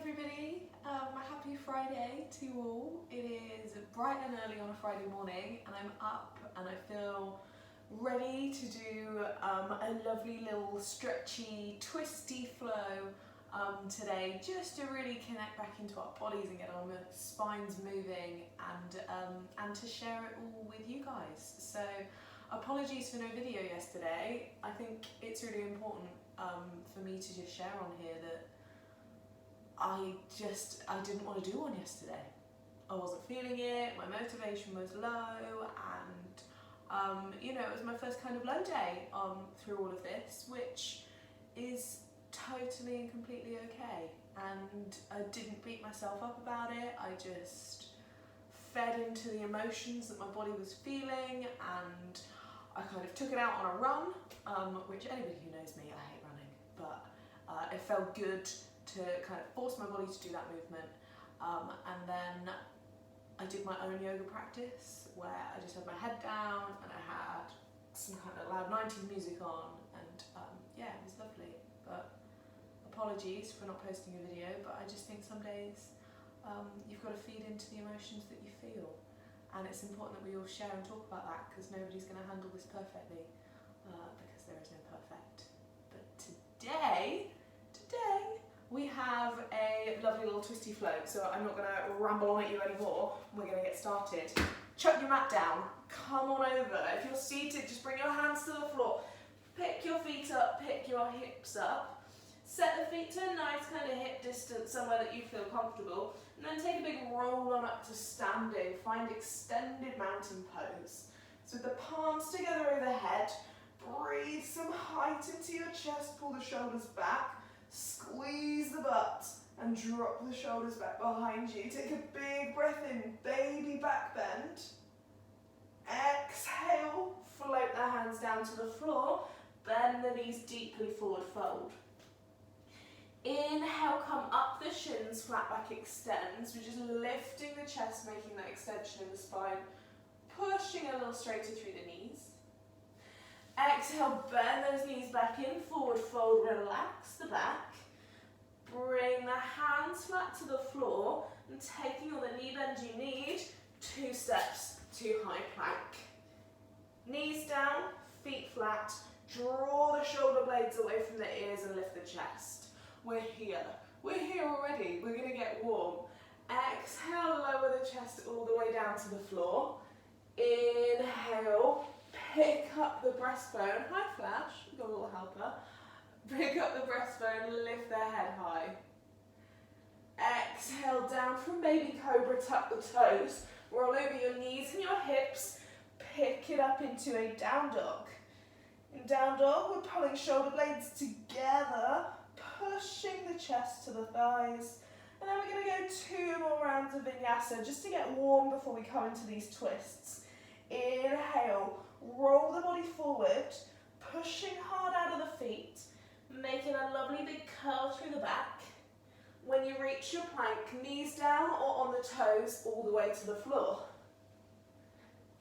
everybody, happy Friday to you all. It is bright and early on a Friday morning and I'm up and I feel ready to do a lovely little stretchy, twisty flow today, just to really connect back into our bodies and get our spines moving and to share it all with you guys. So apologies for no video yesterday. I think it's really important for me to just share on here that I didn't want to do one yesterday. I wasn't feeling it, my motivation was low, and it was my first kind of low day through all of this, which is totally and completely okay. And I didn't beat myself up about it, I just fed into the emotions that my body was feeling, and I kind of took it out on a run, which anybody who knows me, I hate running, but it felt good to kind of force my body to do that movement, and then I did my own yoga practice where I just had my head down and I had some kind of loud 90s music on, and yeah, it was lovely. But apologies for not posting a video, but I just think some days you've got to feed into the emotions that you feel, and it's important that we all share and talk about that, because nobody's going to handle this perfectly, because there is no perfect. But today we have a lovely little twisty flow, so I'm not going to ramble on at you anymore. We're going to get started. Chuck your mat down, come on over. If you're seated, just bring your hands to the floor. Pick your feet up, pick your hips up. Set the feet to a nice kind of hip distance, somewhere that you feel comfortable. And then take a big roll on up to standing. Find extended mountain pose. So with the palms together overhead, breathe some height into your chest, pull the shoulders back. Squeeze the butt and drop the shoulders back behind you. Take a big breath in, baby back bend. Exhale, float the hands down to the floor. Bend the knees deeply, forward fold. Inhale, come up the shins, flat back extends. We're just lifting the chest, making that extension in the spine. Pushing a little straighter through the knees. Exhale, bend those knees back in, forward fold, relax the back. Bring the hands flat to the floor and taking all the knee bend you need, 2 steps to high plank. Knees down, feet flat, draw the shoulder blades away from the ears and lift the chest. We're here already, we're going to get warm. Exhale, lower the chest all the way down to the floor. Inhale. Pick up the breastbone, hi Flash, we've got a little helper. Pick up the breastbone, lift the head high. Exhale down from baby cobra, tuck the toes, roll over your knees and your hips, pick it up into a down dog. In down dog, we're pulling shoulder blades together, pushing the chest to the thighs, and then we're going to go 2 more rounds of vinyasa just to get warm before we come into these twists. Inhale. Roll the body forward, pushing hard out of the feet, making a lovely big curl through the back. When you reach your plank, knees down or on the toes, all the way to the floor.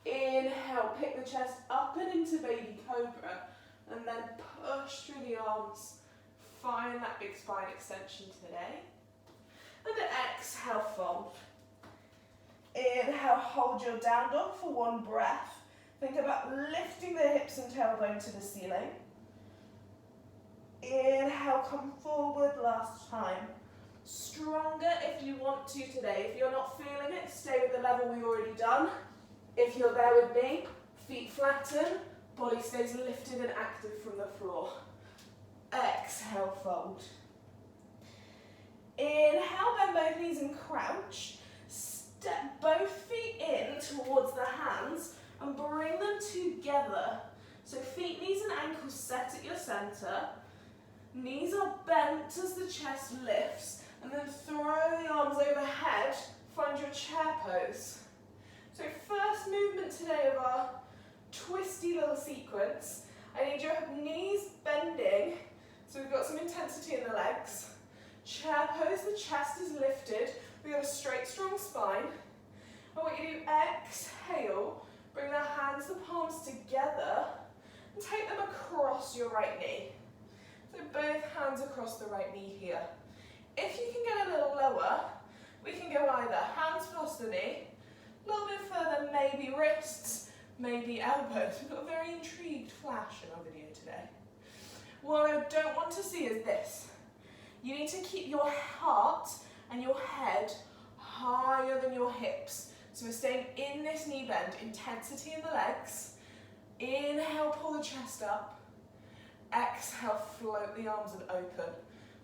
Inhale, pick the chest up and into baby cobra, and then push through the arms. Find that big spine extension today. And then exhale, fold. Inhale, hold your down dog for 1 breath. Think about lifting the hips and tailbone to the ceiling. Inhale, come forward, last time. Stronger if you want to today. If you're not feeling it, stay with the level we've already done. If you're there with me, feet flatten, body stays lifted and active from the floor. Exhale, fold. Inhale, bend both knees and crouch. Step both feet in towards the hands and bring them together. So feet, knees and ankles set at your center. Knees are bent as the chest lifts, and then throw the arms overhead. Find your chair pose. So first movement today of our twisty little sequence. I need your knees bending, so we've got some intensity in the legs. Chair pose, the chest is lifted. We've got a straight, strong spine. I want you to exhale. Bring the hands, the palms together, and take them across your right knee. So both hands across the right knee here. If you can get a little lower, we can go either hands past the knee, a little bit further, maybe wrists, maybe elbows. We've got a very intrigued flash in our video today. What I don't want to see is this. You need to keep your heart and your head higher than your hips. So we're staying in this knee bend, intensity in the legs. Inhale, pull the chest up. Exhale, float the arms and open.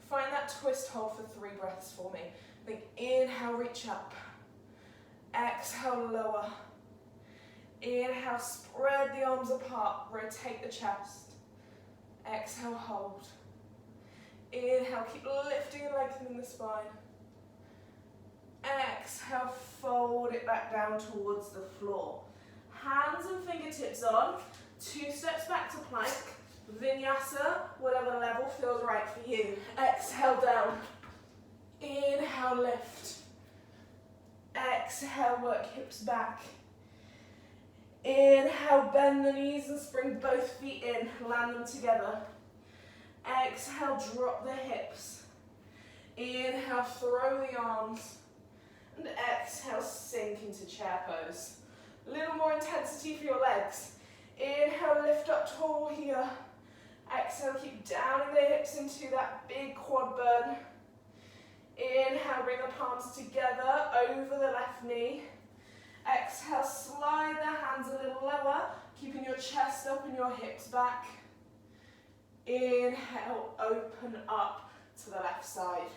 Find that twist hold for 3 breaths for me. Think inhale, reach up. Exhale, lower. Inhale, spread the arms apart, rotate the chest. Exhale, hold. Inhale, keep lifting and lengthening the spine. Exhale, fold it back down towards the floor. Hands and fingertips on, 2 steps back to plank. Vinyasa, whatever level feels right for you. Exhale, down. Inhale, lift. Exhale, work hips back. Inhale, bend the knees and spring both feet in, land them together. Exhale, drop the hips. Inhale, throw the arms. And exhale, sink into chair pose. A little more intensity for your legs. Inhale, lift up tall here. Exhale, keep downing the hips into that big quad burn. Inhale, bring the palms together over the left knee. Exhale, slide the hands a little lower, keeping your chest up and your hips back. Inhale, open up to the left side.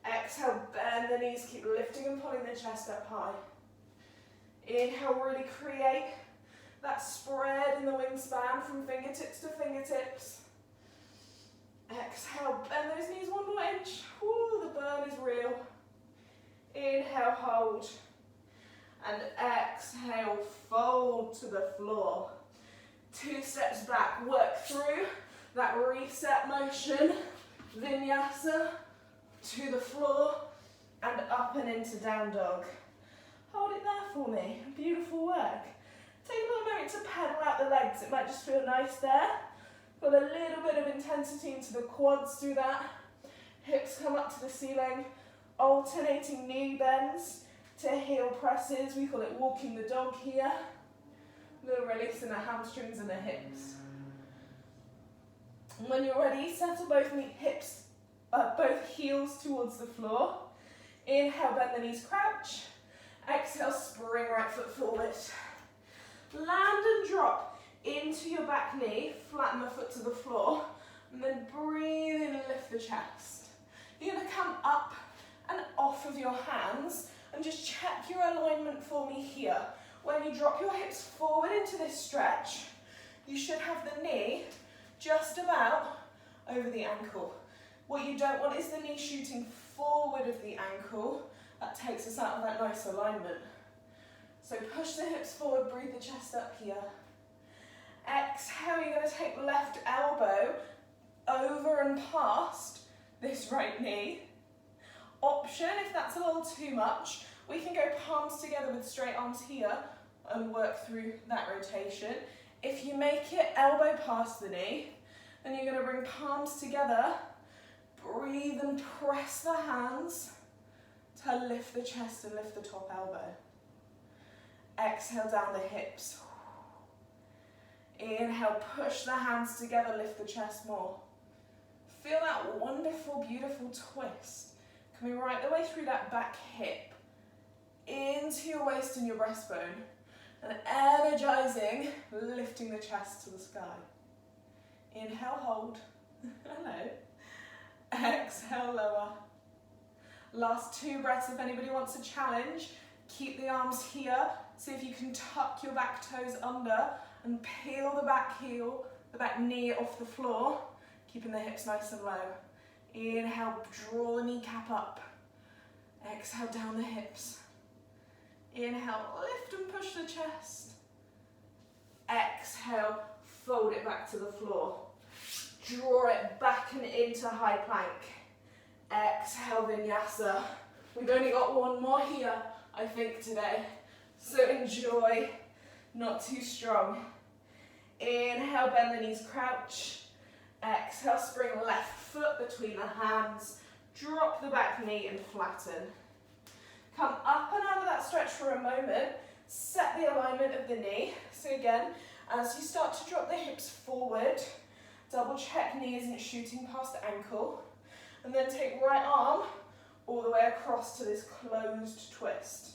Exhale, bend the knees, keep lifting and pulling the chest up high. Inhale, really create that spread in the wingspan from fingertips to fingertips. Exhale, bend those knees 1 more inch. Ooh, the burn is real. Inhale, hold. And exhale, fold to the floor. 2 steps back, work through that reset motion. Vinyasa to the floor and up and into down dog. Hold it there for me, beautiful work. Take a little moment to pedal out the legs, it might just feel nice there. Got a little bit of intensity into the quads through that. Hips come up to the ceiling, alternating knee bends to heel presses. We call it walking the dog here. A little release in the hamstrings and the hips. And when you're ready, settle both both heels towards the floor. Inhale, bend the knees, crouch. Exhale, spring right foot forward. Land and drop into your back knee, flatten the foot to the floor, and then breathe in and lift the chest. You're going to come up and off of your hands and just check your alignment for me here. When you drop your hips forward into this stretch, you should have the knee just about over the ankle. What you don't want is the knee shooting forward of the ankle. That takes us out of that nice alignment. So push the hips forward, breathe the chest up here. Exhale, you're going to take left elbow over and past this right knee. Option, if that's a little too much, we can go palms together with straight arms here and work through that rotation. If you make it elbow past the knee, then you're going to bring palms together, breathe and press the hands to lift the chest and lift the top elbow. Exhale down the hips. Inhale, push the hands together, lift the chest more. Feel that wonderful, beautiful twist. Coming right the way through that back hip, into your waist and your breastbone, and energizing, lifting the chest to the sky. Inhale, hold. Hello. Exhale, lower. Last 2 breaths if anybody wants a challenge. Keep the arms here. See if you can tuck your back toes under and peel the back heel, the back knee off the floor, keeping the hips nice and low. Inhale, draw the kneecap up. Exhale, down the hips. Inhale, lift and push the chest. Exhale, fold it back to the floor. Draw it back and into high plank. Exhale, vinyasa. We've only got 1 more here, I think, today. So enjoy, not too strong. Inhale, bend the knees, crouch. Exhale, spring left foot between the hands. Drop the back knee and flatten. Come up and out of that stretch for a moment. Set the alignment of the knee. So again, as you start to drop the hips forward, double check knee isn't shooting past the ankle. And then take right arm all the way across to this closed twist.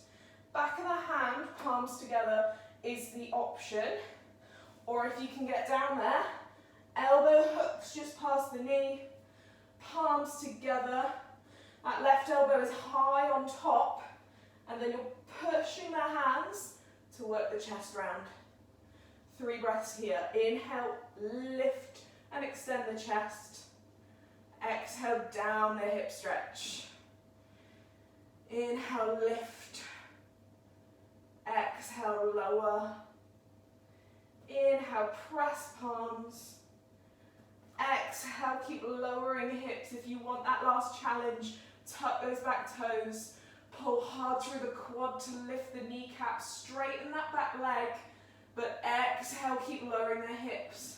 Back of the hand, palms together is the option. Or if you can get down there, elbow hooks just past the knee, palms together. That left elbow is high on top, and then you're pushing the hands to work the chest round. 3 breaths here. Inhale, lift and extend the chest. Exhale, down the hip stretch. Inhale, lift. Exhale, lower. Inhale, press palms. Exhale, keep lowering hips. If you want that last challenge, tuck those back toes. Pull hard through the quad to lift the kneecaps. Straighten that back leg. But exhale, keep lowering the hips.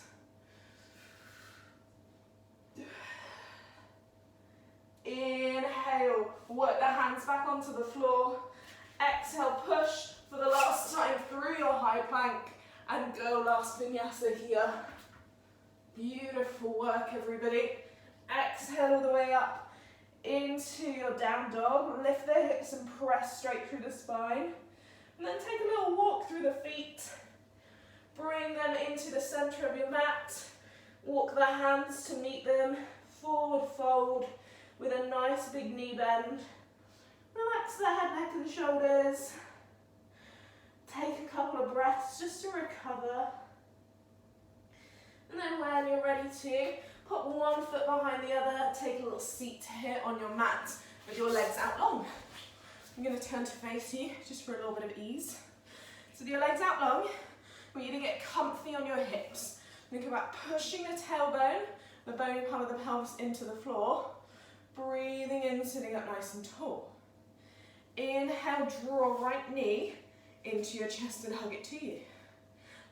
Inhale, work the hands back onto the floor. Exhale, push for the last time through your high plank. And go last vinyasa here. Beautiful work, everybody. Exhale all the way up into your down dog. Lift the hips and press straight through the spine. And then take a little walk through the feet. Bring them into the center of your mat. Walk the hands to meet them. Forward fold with a nice big knee bend. Relax the head, neck and shoulders. Take a couple of breaths just to recover. And then when you're ready to, put one foot behind the other. Take a little seat here on your mat with your legs out long. I'm going to turn to face you just for a little bit of ease. So with your legs out long, I want you to get comfy on your hips. Think about pushing the tailbone, the bony part of the pelvis into the floor. Breathing in, sitting up nice and tall. Inhale, draw right knee into your chest and hug it to you.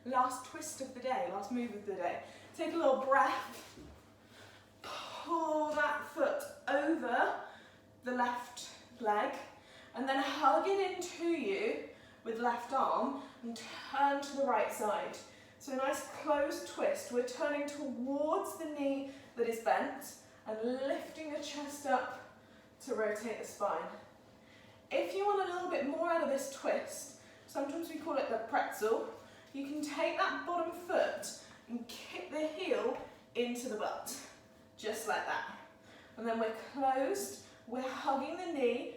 Last twist of the day, last move of the day. Take a little breath. Pull that foot over the left leg and then hug it into you with left arm and turn to the right side. So a nice closed twist. We're turning towards the knee that is bent and lifting the chest up to rotate the spine. If you want a little bit more out of this twist, sometimes we call it the pretzel, you can take that bottom foot and kick the heel into the butt, just like that. And then we're closed, we're hugging the knee,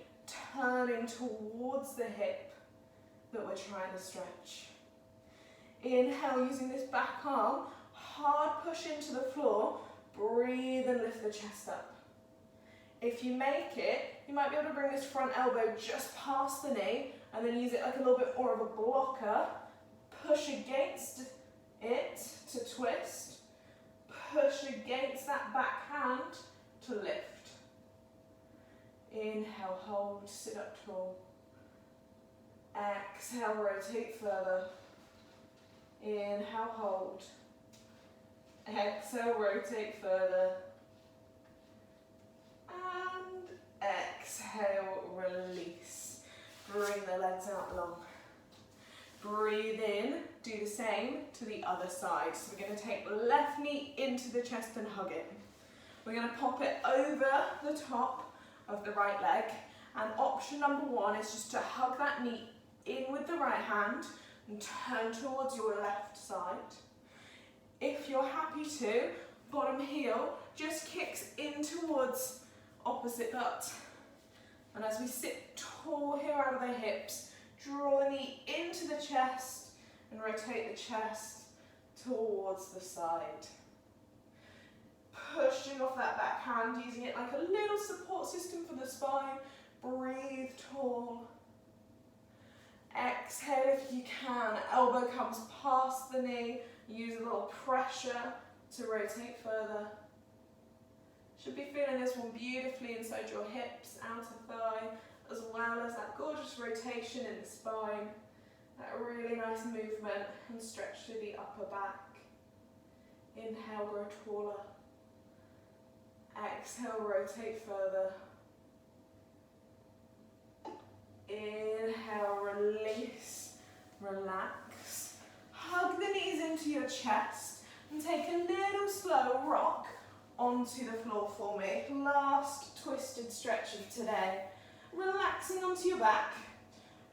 turning towards the hip that we're trying to stretch. Inhale, using this back arm, hard push into the floor, breathe and lift the chest up. If you make it, you might be able to bring this front elbow just past the knee and then use it like a little bit more of a blocker. Push against it to twist. Push against that back hand to lift. Inhale, hold, sit up tall. Exhale, rotate further. Inhale, hold. Exhale, rotate further. And exhale, release. Bring the legs out long. Breathe in, do the same to the other side. So we're going to take the left knee into the chest and hug it. We're going to pop it over the top of the right leg. And option number 1 is just to hug that knee in with the right hand and turn towards your left side. If you're happy to, bottom heel just kicks in towards opposite butt. And as we sit tall here out of the hips, draw the knee into the chest and rotate the chest towards the side. Pushing off that back hand, using it like a little support system for the spine. Breathe tall. Exhale if you can. Elbow comes past the knee. Use a little pressure to rotate further. Should be feeling this one beautifully inside your hips, outer thigh, as well as that gorgeous rotation in the spine. That really nice movement and stretch through the upper back. Inhale, grow taller. Exhale, rotate further. Inhale, release, relax. Hug the knees into your chest and take a little slow rock onto the floor for me. Last twisted stretch of today. Relaxing onto your back,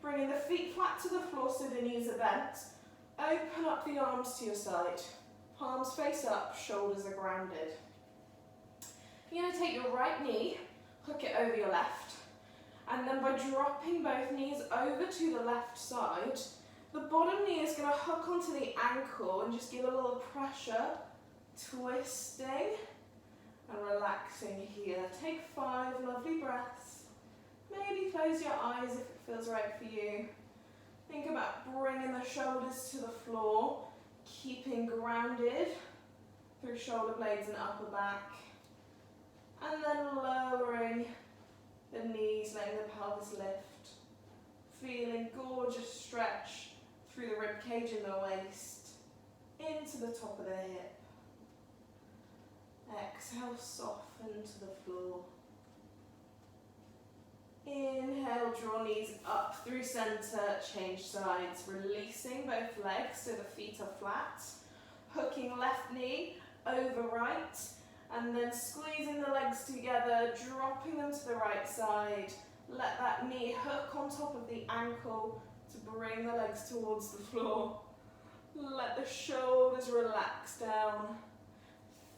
bringing the feet flat to the floor so the knees are bent. Open up the arms to your side. Palms face up, shoulders are grounded. You're going to take your right knee, hook it over your left, and then by dropping both knees over to the left side, the bottom knee is going to hook onto the ankle and just give a little pressure, twisting and relaxing here. Take 5 lovely breaths. Maybe close your eyes if it feels right for you. Think about bringing the shoulders to the floor, keeping grounded through shoulder blades and upper back. And then lowering the knees, letting the pelvis lift. Feeling gorgeous stretch through the rib cage and the waist, into the top of the hip. Exhale, soften to the floor. Inhale, draw knees up through center, change sides, releasing both legs so the feet are flat. Hooking left knee over right, and then squeezing the legs together, dropping them to the right side. Let that knee hook on top of the ankle to bring the legs towards the floor. Let the shoulders relax down.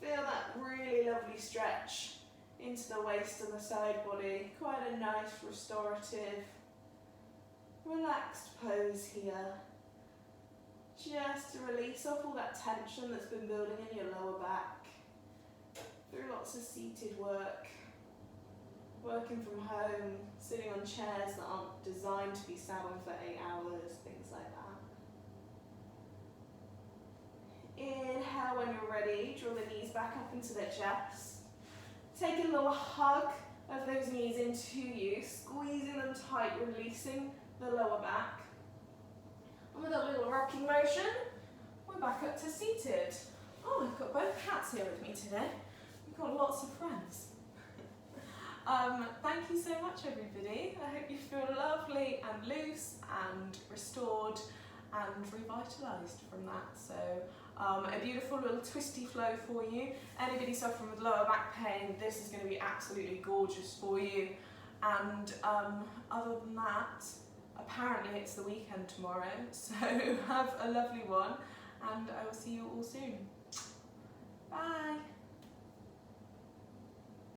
Feel that really lovely stretch into the waist and the side body. Quite a nice restorative, relaxed pose here. Just to release off all that tension that's been building in your lower back. Through lots of seated work. Working from home, sitting on chairs that aren't designed to be sat on for 8 hours, things like that. Inhale when you're ready, draw the knees back up into the chest. Take a little hug of those knees into you, squeezing them tight, releasing the lower back. And with a little rocking motion, we're back up to seated. Oh, I've got both cats here with me today. We've got lots of friends. Thank you so much, everybody. I hope you feel lovely and loose and restored and revitalised from that. So a beautiful little twisty flow for you. Anybody suffering with lower back pain, this is going to be absolutely gorgeous for you. And other than that, apparently it's the weekend tomorrow, so have a lovely one, and I will see you all soon. Bye.